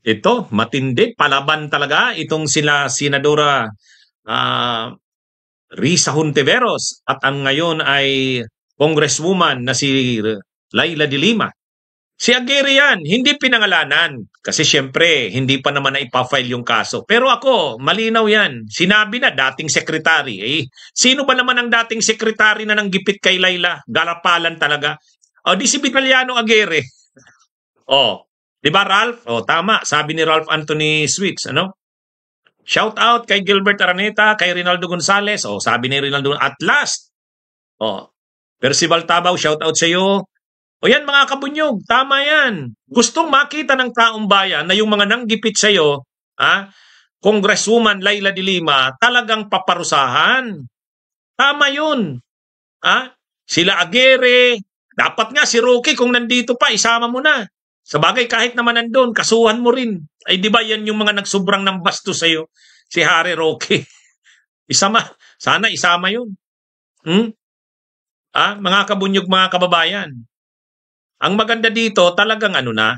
Ito, matindi, palaban talaga itong sila Senadora ah, Risa Hontiveros at ang ngayon ay Congresswoman na si Laila de Lima. Si Aguirre yan, hindi pinangalanan. Kasi siyempre, hindi pa naman na ipafile yung kaso. Pero ako, malinaw yan. Sinabi na dating sekretary. Sino ba naman ang dating sekretary na nanggipit kay Laila? Galapalan talaga. O, di si Vitaliano Aguirre. O, di ba Ralph? O, tama. Sabi ni Ralph Anthony Sweets, ano? Shout out kay Gilbert Araneta, kay Rinaldo Gonzales. O, sabi ni Rinaldo, at last. O, Percival Tabaw, shout out sa iyo. O yan mga kabunyog, tama yan. Gustong makita ng taong bayan na yung mga nanggipit sa iyo, Congresswoman Laila de Lima, talagang paparusahan. Tama yun. Sila Aguirre, dapat nga si Roque kung nandito pa, isama mo na. Sabagay kahit naman nandun, kasuhan mo rin. Ay di ba yan yung mga nagsobrang ng basto sa iyo, si Harry Roque. Isama, sana isama yun. Mga kabunyog, mga kababayan. Ang maganda dito, talagang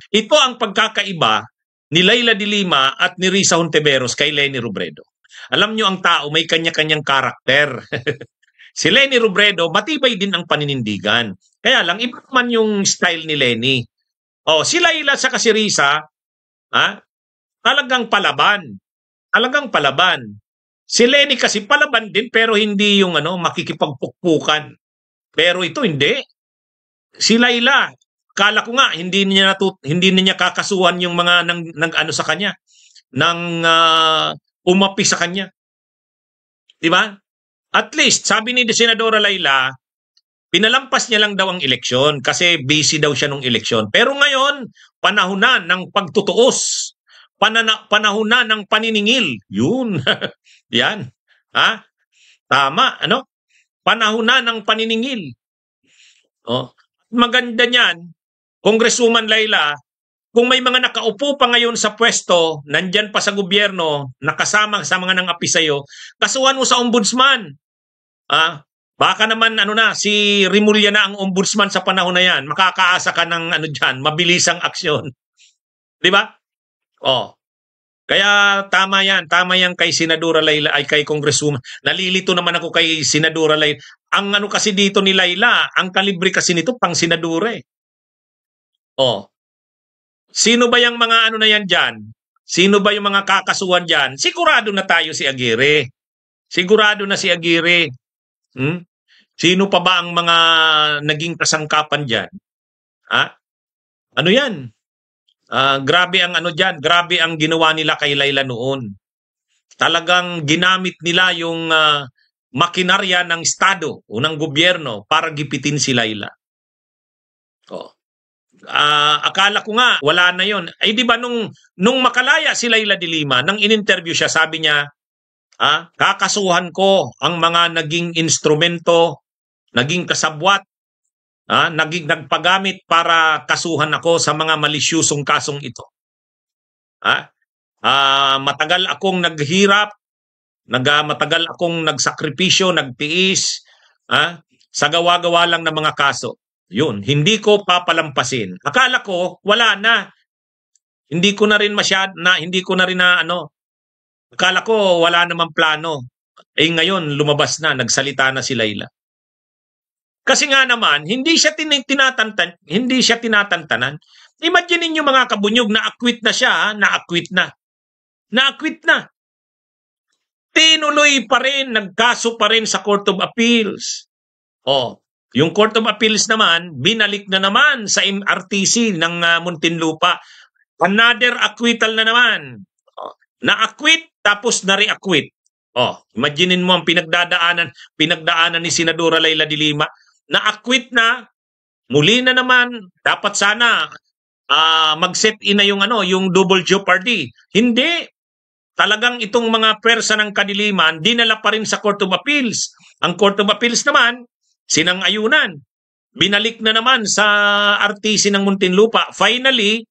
ito ang pagkakaiba ni Laila de Lima at ni Risa Hontiveros kay Leni Robredo. Alam nyo, ang tao may kanya-kanyang karakter. Si Leni Robredo, matibay din ang paninindigan. Kaya lang, iba naman yung style ni Leni. Si Laila sa si Risa, talagang palaban. Talagang palaban. Si Leni kasi palaban din pero hindi yung makikipagpukpukan. Pero ito hindi. Si Laila, kala ko nga hindi niya kakasuhan yung mga nang sa kanya, nang umapi sa kanya. 'Di ba? At least sabi ni Senadora Laila, pinalampas niya lang daw ang eleksyon kasi busy daw siya nung eleksyon. Pero ngayon, panahon na ng pagtutuos. Panahon na ng paniningil. Yun. Yan. Tama, Panahon na ng paniningil. Maganda niyan, Congresswoman Laila, kung may mga nakaupo pa ngayon sa pwesto, nandyan pa sa gobyerno, nakasama sa mga nangapi sa'yo, kasuhan mo sa ombudsman. Baka naman si Rimulya na ang ombudsman sa panahon na yan. Makakaasa ka ng dyan, mabilisang aksyon. 'Di ba? Kaya tama yan kay Senadora Laila, ay kay Congresswoman. Nalilito naman ako kay Senadora Laila. Ang kasi dito ni Laila, ang kalibre kasi nito pang senadora eh. Sino ba yung mga na yan dyan? Sino ba yung mga kakasuhan dyan? Sigurado na tayo si Aguirre. Sigurado na si Aguirre. Sino pa ba ang mga naging kasangkapan dyan? Ano yan? Grabe ang dyan. Grabe ang ginawa nila kay Laila noon. Talagang ginamit nila yung makinarya ng Estado o ng gobyerno para gipitin si Laila. Akala ko nga wala na yon. Ay di ba nung makalaya si Laila de Lima, nang in-interview siya, sabi niya, kakasuhan ko ang mga naging instrumento, naging kasabwat, naging nagpagamit para kasuhan ako sa mga malisyusong kasong ito. Matagal akong naghirap, matagal akong nagsakripisyo, nagtiis, sa gawa-gawa lang ng mga kaso. Yun, hindi ko papalampasin. Akala ko wala na. Hindi ko na rin akala ko wala namang plano. Ngayon lumabas na, nagsalita na si Laila. Kasi nga naman, hindi siya tinatantanan. Imagine niyo mga kabunyog, na-acquit na siya, na-acquit na. Tinuloy pa rin, nagkaso pa rin sa Court of Appeals. Yung Court of Appeals naman, binalik na naman sa MRTC ng Muntinlupa. Another acquittal na naman. Na-acquit, tapos na-reacquit. Imaginin mo ang pinagdaanan ni Senadora Laila de Lima. Na-acquit na, muli na naman, dapat sana mag-set in na yung double jeopardy. Hindi. Talagang itong mga pwersa ng kadiliman, dinala pa rin sa Court of Appeals. Ang Court of Appeals naman, sinang-ayunan. Binalik na naman sa RTC ng Muntinlupa. Finally,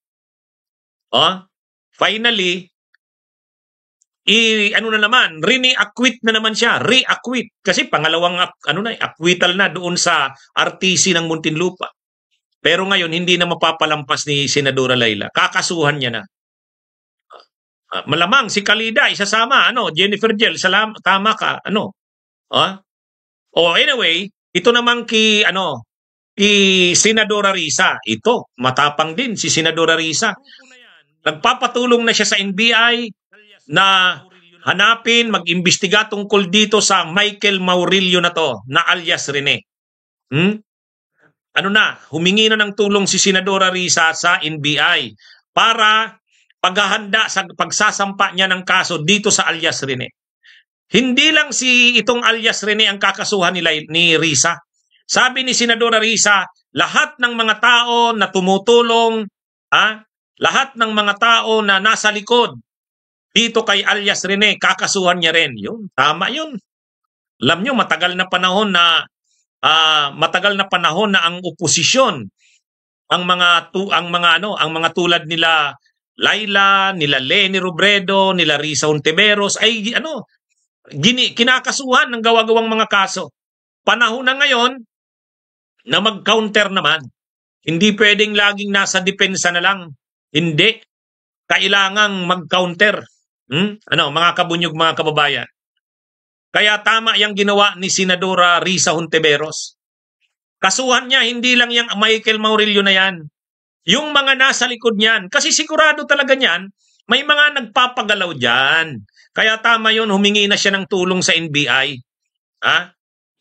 re-acquit na naman siya. Re-acquit. Kasi pangalawang acquittal na doon sa RTC ng Muntinlupa. Pero ngayon, hindi na mapapalampas ni Senadora Laila. Kakasuhan niya na. Malamang si Kalida isasama, Jennifer Jel, tama ka, anyway, ito naman ki Senadora Risa. Ito, matapang din si Senadora Risa. Nagpapatulong na siya sa NBI na hanapin, mag-imbestiga tungkol dito sa Michael Maurilio na to, na alias Rene. Humingi na ng tulong si Senadora Risa sa NBI para paghahanda sa pagsasampa niya ng kaso dito sa alias Rene. Hindi lang itong alias Rene ang kakasuhan ni Risa. Sabi ni Senadora Risa, lahat ng mga tao na tumutulong, lahat ng mga tao na nasa likod dito kay alias Rene, kakasuhan niya rin. Yun, tama yun. Alam nyo, matagal na panahon na ang oposisyon, ang mga tulad nila Laila, nila Leni Robredo, nila Risa Hontiveros ay kinakasuhan ng gawa-gawang mga kaso. Panahon na ngayon na mag-counter naman. Hindi pwedeng laging nasa depensa na lang. Hindi. Kailangang mag-counter. Mga kabunyog, mga kababayan. Kaya tama yung ginawa ni Senadora Risa Hontiveros. Kasuhan niya, hindi lang yung Michael Maurilio na yan. Yung mga nasa likod niyan. Kasi sigurado talaga niyan, may mga nagpapagalaw dyan. Kaya tama yun, humingi na siya ng tulong sa NBI.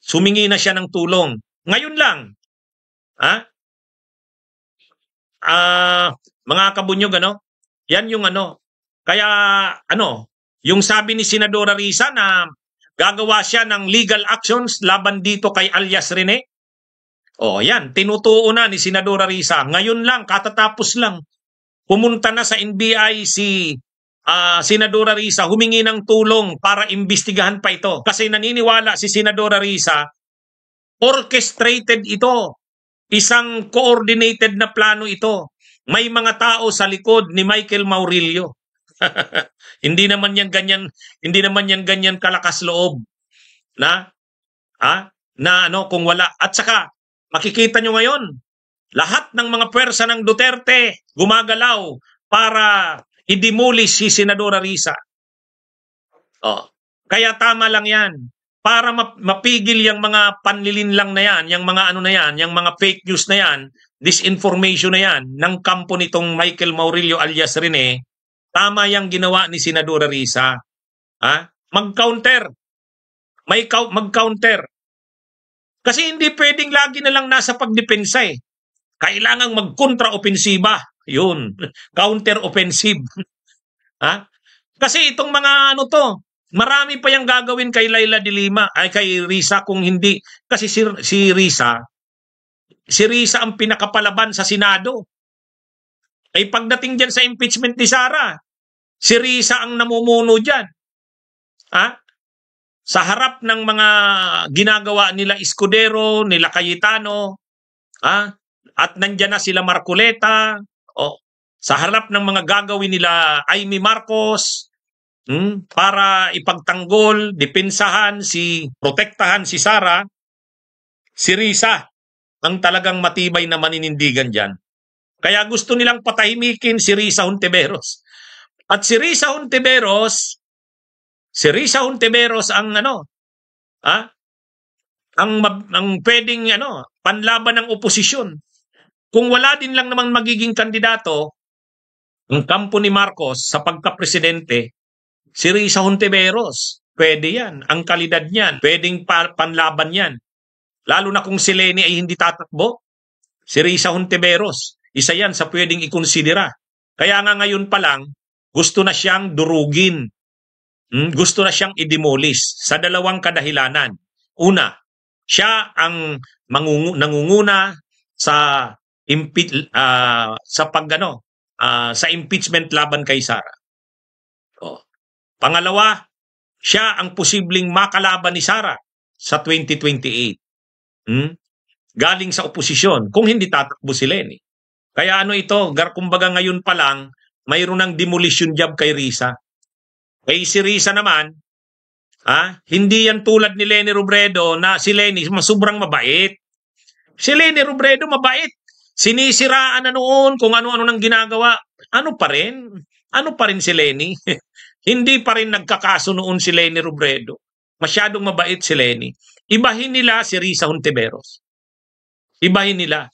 Humingi na siya ng tulong. Ngayon lang. Mga kabunyog, yan yung Kaya, yung sabi ni Senadora Risa na gagawa siya ng legal actions laban dito kay alias Rene. Yan, tinutuo na ni Senadora Risa. Ngayon lang, katatapos lang. Pumunta na sa NBI si Senadora Risa, humingi ng tulong para imbestigahan pa ito. Kasi naniniwala si Senadora Risa, orchestrated ito. Isang coordinated na plano ito. May mga tao sa likod ni Michael Maurilio. Hindi naman yan ganyan kalakas loob na kung wala. At saka makikita nyo ngayon, lahat ng mga pwersa ng Duterte gumagalaw para i-demolish si Senadora Risa. Kaya tama lang yan. Para mapigil yung mga panlilinlang na yan, yung mga yung mga fake news na yan, disinformation na yan, ng kampo nitong Michael Maurilio alias Rene, tama yung ginawa ni Senadora Risa. Mag-counter. Mag-counter. Kasi hindi pwedeng lagi na lang nasa pagdepensa eh. Kailangang mag-kontra-opensiba. Yun. Counter-offensive. Kasi itong mga marami pa yung gagawin kay Laila de Lima, kay Risa kung hindi. Kasi si Risa ang pinakapalaban sa Senado. Ay pagdating dyan sa impeachment ni Sara, si Risa ang namumuno dyan. Sa harap ng mga ginagawa nila Escudero, nila Cayetano, at nandyan na sila Marcoleta, sa harap ng mga gagawin nila Amy Marcos, para ipagtanggol, depensahan, protektahan si Sara, si Risa ang talagang matibay na maninindigan dyan. Kaya gusto nilang patahimikin si Risa Hontiveros. At si Risa Hontiveros ang pwedeng panlaban ng oposisyon. Kung wala din lang naman magiging kandidato ang kampo ni Marcos sa pagka-presidente, si Risa Hontiveros, pwede yan. Ang kalidad niyan, pwedeng panlaban yan. Lalo na kung si Leni ay hindi tatakbo, si Risa Hontiveros, isa yan sa pwedeng ikonsidera. Kaya nga ngayon pa lang, gusto na siyang durugin. Gusto na siyang i-demolish sa dalawang kadahilanan. Una, siya ang nangunguna sa sa impeachment laban kay Sara. Pangalawa, siya ang posibleng makalaban ni Sara sa 2028. Galing sa oposisyon kung hindi tatakbo si Leni. Kaya kumbaga ngayon pa lang, mayroon ng demolition job kay Risa. Kay si Risa naman, hindi yan tulad ni Leni Robredo na si Leni sobrang mabait. Si Leni Robredo mabait. Sinisiraan na noon kung ano-ano nang ginagawa. Ano pa rin? ano pa rin si Leni? Hindi pa rin nagkakaso noon si Leni Robredo. Masyadong mabait si Leni. Ibahin nila si Risa Hontiveros. Ibahin nila.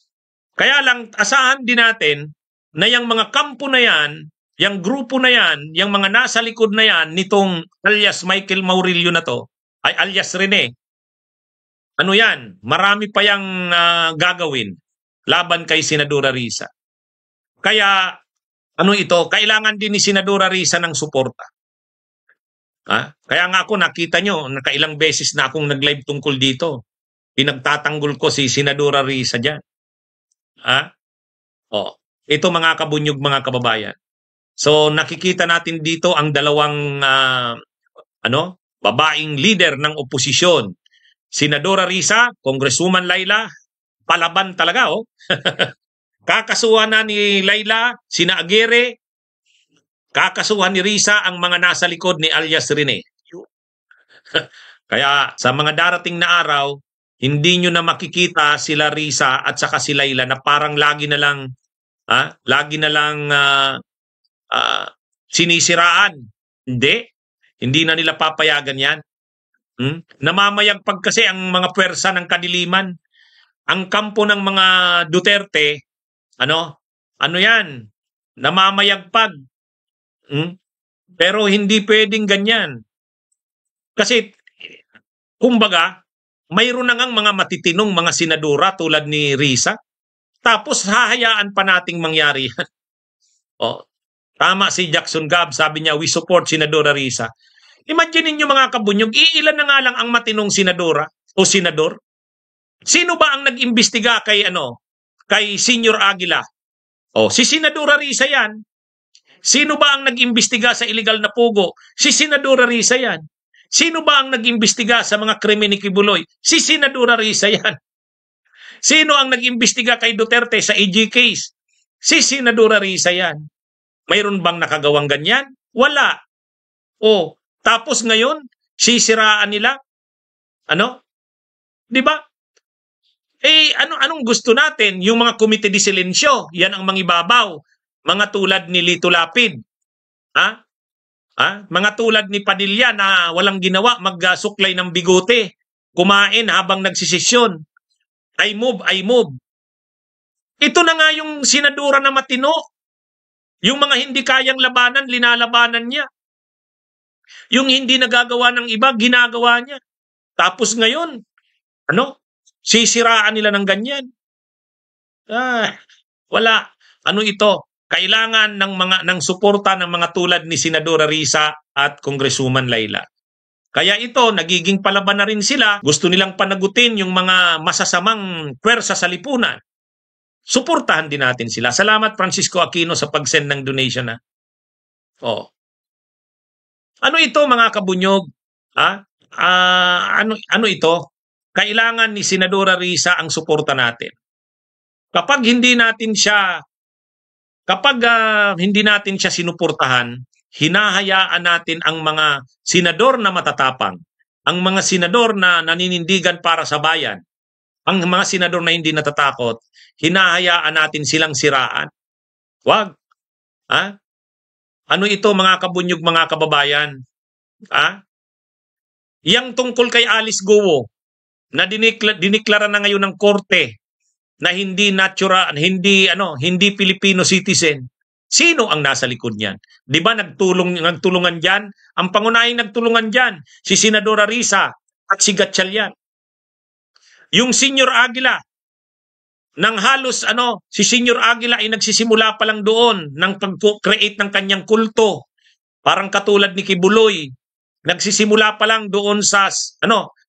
Kaya lang, asahan din natin na yung mga kampo na yan, yung grupo na yan, yung mga nasa likod na yan, nitong alias Michael Maurilio na to, ay alias Rene, ano yan, marami pa yung gagawin laban kay Senadora Risa. Kaya, ano ito, kailangan din ni Senadora Risa ng suporta. Kaya nga ako, nakita nyo, nakailang beses na akong nag-live tungkol dito. Pinagtatanggol ko si Senadora Risa dyan. Ito mga kabunyog, mga kababayan. So nakikita natin dito ang dalawang babaeng leader ng oposisyon. Senadora Risa, Congresswoman Laila, palaban talaga Kakasuhan na ni Laila, sina Aguirre, kakasuhan ni Risa ang mga nasa likod ni alias Rene. Kaya sa mga darating na araw, hindi nyo na makikita sila Risa at saka si Laila na parang lagi na lang sinisiraan. Hindi na nila papayagan yan. Namamayagpag kasi ang mga pwersa ng kadiliman. Ang kampo ng mga Duterte, ano yan? Namamayagpag. Pero hindi pwedeng ganyan. Kasi, kumbaga, mayroon na ngang mga matitinong mga senadora tulad ni Risa. Tapos hahayaan pa nating mangyari yan. Tama si Jackson Gab, sabi niya, we support Senadora Risa. Imagine niyo mga kabunyog, iilan na nga lang ang matinong senadora o senador. Sino ba ang nag-imbestiga kay Senior Aguila? Si Senadora Risa yan. Sino ba ang nag-imbestiga sa illegal na pugo? Si Senadora Risa yan. Sino ba ang nag-imbestiga sa mga krimen ni Kibuloy? Si Senadora Risa yan. Sino ang nag-imbestiga kay Duterte sa EG case? Si Senadora Risa yan. Mayroon bang nakagawang ganyan? Wala. Tapos ngayon, sisiraan nila? Di ba? Anong gusto natin? Yung mga komite de silensyo, yan ang mangibabaw. Mga tulad ni Lito Lapid. Mga tulad ni Padilla na walang ginawa, magsuklay ng bigote, kumain habang nagsisesyon. I move. Ito na nga yung senadora na matino. Yung mga hindi kayang labanan, linalabanan niya. Yung hindi nagagawa ng iba, ginagawa niya. Tapos ngayon, sisiraan nila ng ganyan. Wala. Ito? Kailangan ng suporta ng mga tulad ni Senadora Risa at Congresswoman Laila. Kaya ito, nagiging palaban na rin sila. Gusto nilang panagutin yung mga masasamang pwersa sa lipunan. Suportahan din natin sila. Salamat Francisco Aquino sa pag-send ng donation . Ano ito mga kabunyog? Ano ito? Kailangan ni Senadora Risa ang suporta natin. Kapag hindi natin siya sinuportahan, hinahayaan natin ang mga senador na matatapang, ang mga senador na naninindigan para sa bayan, ang mga senador na hindi natatakot, hinahayaan natin silang siraan. Wag. Ano ito mga kabunyog, mga kababayan? Yang tungkol kay Alice Guo na diniklara na ngayon ng korte na hindi natural, hindi Filipino citizen. Sino ang nasa likod niyan? 'Di ba nagtulungan diyan? Ang pangunahing nagtulungan diyan si Senadora Risa at si Gatchalian. Yung Senior Aguila nang halos si Senior Aguila ay nagsisimula pa lang doon ng pag-create ng kanyang kulto. Parang katulad ni Kibuloy. Nagsisimula pa lang doon sa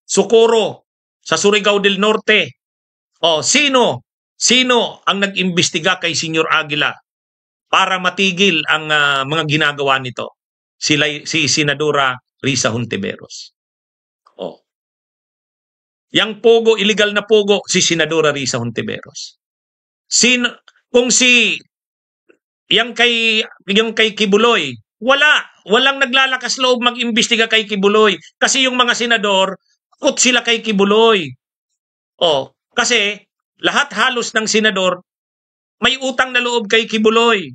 Socorro, sa Surigao del Norte. Sino ang nag-imbestiga kay Senior Aguila para matigil ang mga ginagawa nito? Si Senadora Risa Hontiveros. Yang pogo, illegal na pogo, si Senadora Risa Hontiveros. Yung kay Kibuloy, walang naglalakas loob mag-imbestiga kay Kibuloy kasi yung mga senador, takot sila kay Kibuloy. Kasi lahat halos ng senador may utang na loob kay Kibuloy.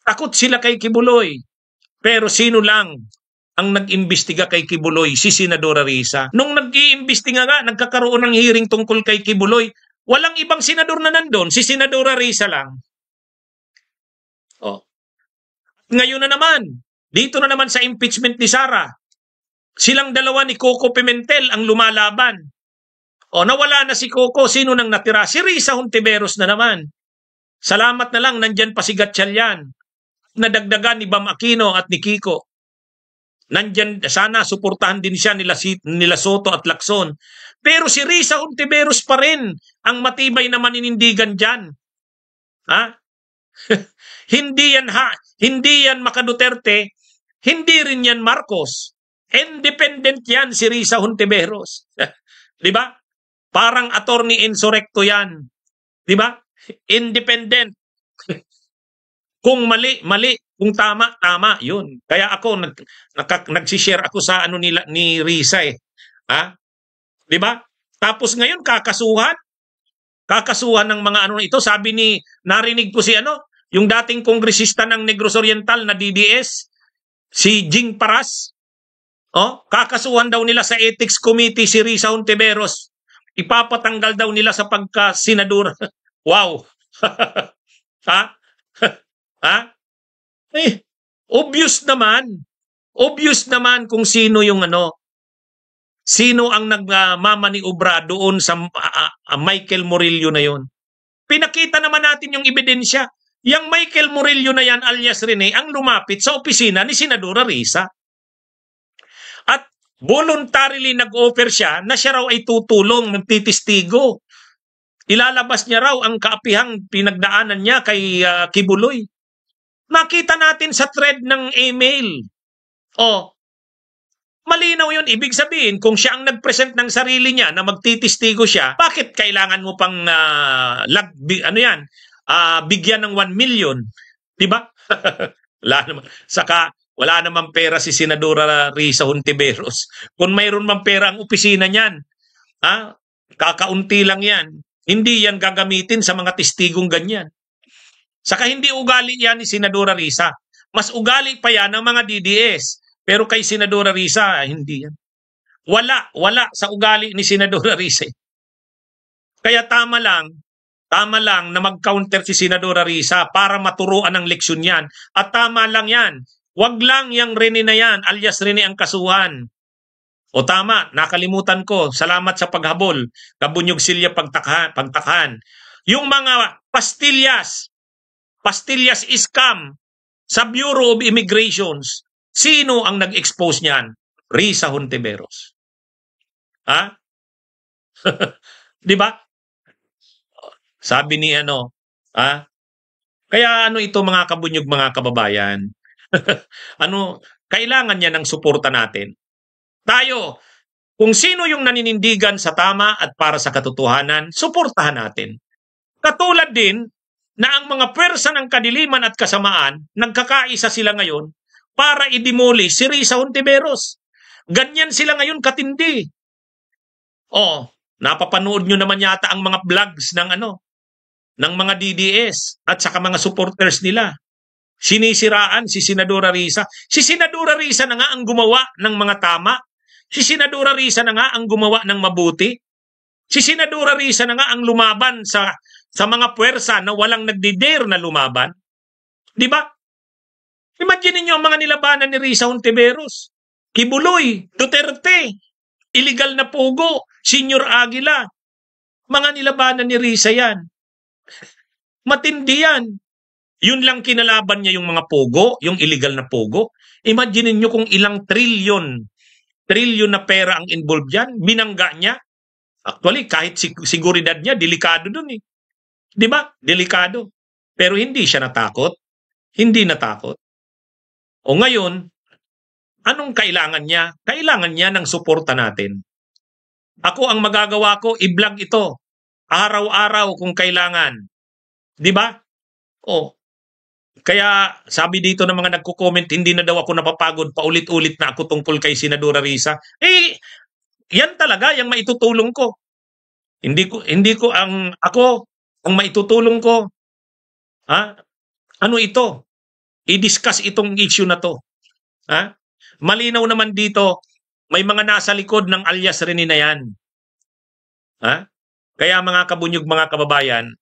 Takot sila kay Kibuloy. Pero sino lang ang nag-imbestiga kay Kibuloy? Si Senadora Risa. Nung nag-iimbestiga nga, nagkakaroon ng hearing tungkol kay Kibuloy, walang ibang senador na nandun, si Senadora Risa lang. Oh. Ngayon na naman, dito na naman sa impeachment ni Sara, silang dalawa ni Coco Pimentel ang lumalaban. O nawala na si Coco, sino nang natira? Si Risa Hontiveros na naman. Salamat na lang, nandyan pa si Gatchalian. Nadagdagan ni Bam Aquino at ni Kiko. Nandyan, sana suportahan din siya nila Soto at Lacson. Pero si Risa Hontiveros pa rin ang matibay na maninindigan dyan. Ha? Hindi yan Maka Duterte, hindi rin yan Marcos. Independent yan si Risa Hontiveros. 'Di ba? Parang attorney insurrecto yan. 'Di ba? Independent. Kung mali, mali. Kung tama, tama. Yun. Kaya ako, nagsishare ako sa ano nila, ni Risa eh. Ha? Di ba? Tapos ngayon, kakasuhan ng mga ano ito. Sabi narinig ko si yung dating kongresista ng Negros Oriental na DDS, si Jing Paras. Kakasuhan daw nila sa Ethics Committee si Risa Hontiveros. Ipapatanggal daw nila sa pagka-senador. Wow. Ha? Ha? Obvious naman kung sino yung sino ang nagmamaniobra doon sa Michael Murillo na yon. Pinakita naman natin yung ebidensya. Yang Michael Murillo na yan alias Rene ang lumapit sa opisina ni Senadora Risa. At voluntarily nag-offer siya na siya raw ay tutulong, magtitistigo. Ilalabas niya raw ang kaapihang pinagdaanan niya kay Kibuloy. Nakita natin sa thread ng email. Malinaw yun. Ibig sabihin, kung siya ang nag-present ng sarili niya na magtitistigo siya, bakit kailangan mo pang bigyan ng 1 million? Diba? Wala naman pera si Senadora Risa Hontiveros. Kung mayroon man pera ang opisina niyan, kakaunti lang yan. Hindi yan gagamitin sa mga testigong ganyan. Saka hindi ugali yan ni Senadora Risa. Mas ugali pa yan ng mga DDS. Pero kay Senadora Risa, hindi yan. Wala sa ugali ni Senadora Risa. Kaya tama lang na mag-counter si Senadora Risa para maturuan ng leksyon yan. At tama lang yan. Wag lang yung Rene na yan, alias Rene ang kasuhan. O tama, nakalimutan ko. Salamat sa paghabol. Kabunyog Silya pagtakhan. Yung mga pastillas scam sa Bureau of Immigrations, sino ang nag-expose niyan? Risa Hontiveros. Ha? Di ba? Sabi ni Kaya ito mga kabunyog, mga kababayan? Kailangan niya ng suporta natin. Tayo, kung sino yung naninindigan sa tama at para sa katotohanan, suportahan natin. Katulad din na ang mga pwersa ng kadiliman at kasamaan, nagkakaisa sila ngayon para i-demolish si Risa Hontiveros. Ganyan sila ngayon katindi. Napapanood nyo naman yata ang mga vlogs ng mga DDS at saka mga supporters nila. Sinisiraan si Senadora Risa. Si Senadora Risa na nga ang gumawa ng mga tama. Si Senadora Risa na nga ang gumawa ng mabuti. Si Senadora Risa na nga ang lumaban sa mga puwersa na walang nagdidare na lumaban. Di ba? Imagine niyo ang mga nilabanan ni Risa Hontiveros. Kibuloy, Duterte, illegal na Pogo, Senior Aguila. Mga nilabanan ni Risa yan. Matindi yan. Yun lang kinalaban niya yung mga Pogo, yung illegal na Pogo. Imagine niyo kung ilang trilyon na pera ang involved dyan. Binangga niya. Actually, kahit seguridad niya, delikado dun eh. Di ba? Delikado. Pero hindi siya natakot. Hindi natakot. O ngayon, anong kailangan niya? Kailangan niya ng suporta natin. Ako ang magagawa ko, i-vlog ito. Araw-araw kung kailangan. Di ba? Kaya sabi dito ng mga nagko-comment, hindi na daw ako napapagod, paulit-ulit na ako tungkol kay Senadora Risa. Yan talaga, yung maitutulong ko. Ako ang maitutulong ko. Ano ito? i-discuss itong issue na to. Ha? Malinaw naman dito, may mga nasa likod ng alias Rene na yan. Ha? Kaya mga kabunyog, mga kababayan,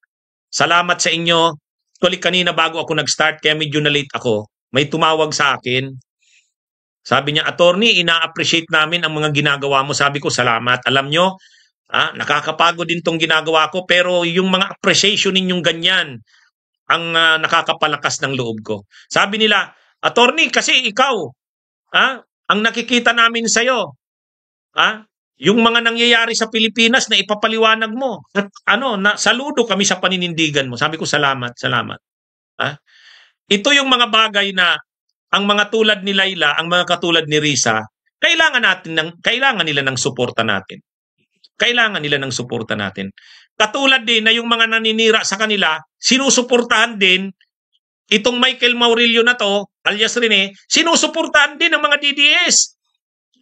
salamat sa inyo. Actually, kanina bago ako nag-start, kaya medyo na late ako, may tumawag sa akin. Sabi niya, attorney, ina-appreciate namin ang mga ginagawa mo. Sabi ko, salamat. Alam nyo, nakakapagod din tong ginagawa ko, pero yung mga appreciation ninyong ganyan, ang nakakapalakas ng loob ko. Sabi nila, attorney, kasi ikaw, ang nakikita namin sa'yo, yung mga nangyayari sa Pilipinas na ipapaliwanag mo. At saludo kami sa paninindigan mo. Sabi ko, salamat. Ito yung mga bagay na ang mga tulad ni Laila, ang mga katulad ni Risa, kailangan nila ng suporta natin. Kailangan nila ng suporta natin. Katulad din na yung mga naninira sa kanila, sinusuportahan din itong Michael Maurilio na to, alias Rene, sinusuportahan din ng mga DDS.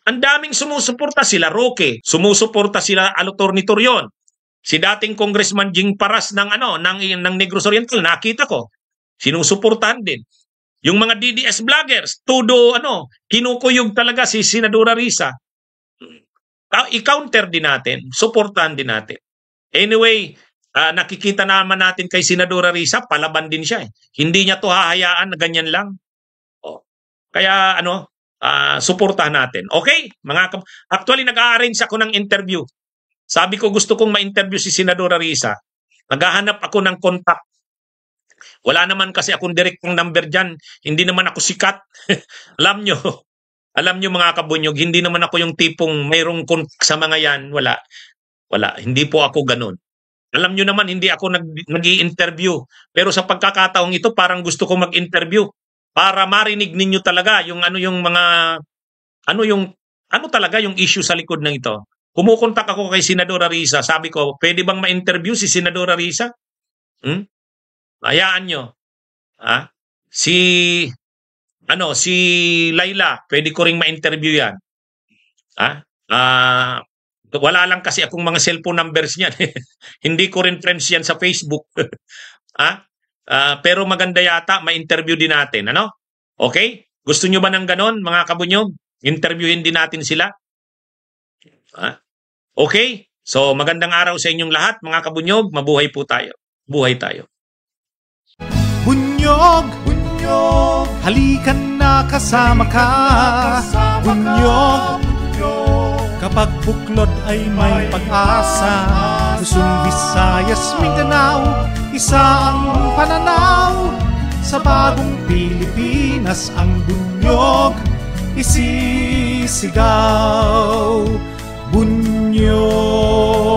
Ang daming sumusuporta, sila Roque, sumusuporta sila Attorney Torion. Si dating Congressman Jing Paras ng Negros Oriental, nakita ko, sinusuportahan din. Yung mga DDS vloggers, kinukuyog talaga si Senadora Risa. I-counter din natin, suportahan din natin. Anyway, nakikita naman natin kay Senadora Risa, palaban din siya. Hindi niya to hahayaan na ganyan lang. Kaya suportahan natin. Okay? Actually, nag-a-arrange ako ng interview. Sabi ko gusto kong ma-interview si Senadora Risa. Naghahanap ako ng contact. Wala naman kasi akong direktong number dyan. Hindi naman ako sikat. Alam nyo mga kabunyog, hindi naman ako yung tipong mayroong contact sa mga yan. Wala. Hindi po ako ganun. Alam nyo naman, hindi ako nag-i-interview. Pero sa pagkakataong ito, parang gusto ko mag-interview para marinig ninyo talaga yung talaga yung issue sa likod ng ito. Kumukontak ako kay Senadora Risa. Sabi ko, pwede bang ma-interview si Senadora Risa? Hayaan nyo. Si Laila, pwede ko ring ma-interview yan. Wala lang kasi akong mga cellphone numbers niyan. Hindi ko rin friends yan sa Facebook. Pero maganda yata, ma-interview din natin. Okay? Gusto nyo ba ng ganon, mga kabunyog? Interviewin din natin sila. Okay? So, magandang araw sa inyong lahat, mga kabunyog. Mabuhay po tayo. Buhay tayo. Bunyog, halikan na kasama ka. Bunyog, kapag buklod ay may pag-asa. Luzon, Visayas, Mindanao, isa ang pananaw. Sa bagong Pilipinas ang bunyog isisigaw. Bunyog.